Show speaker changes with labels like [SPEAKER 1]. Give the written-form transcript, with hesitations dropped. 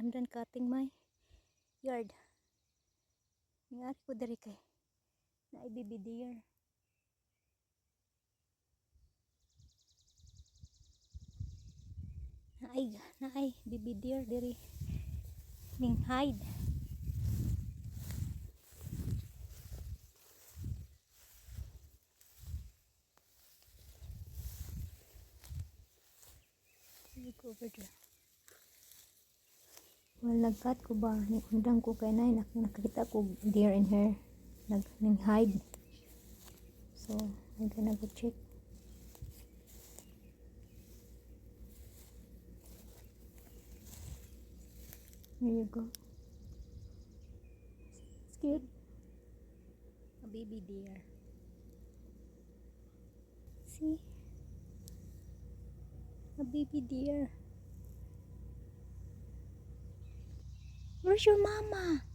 [SPEAKER 1] I'm done cutting my yard. Ngari ko dari kay na baby deer. Naay baby deer diri ning hide. Go over there. Well, nagkat ko ba ni undang ko kay nay nakita ko deer in here ning hide. So I'm gonna go check. There you go. It's cute. A baby deer. See? A baby deer. Where's your mama?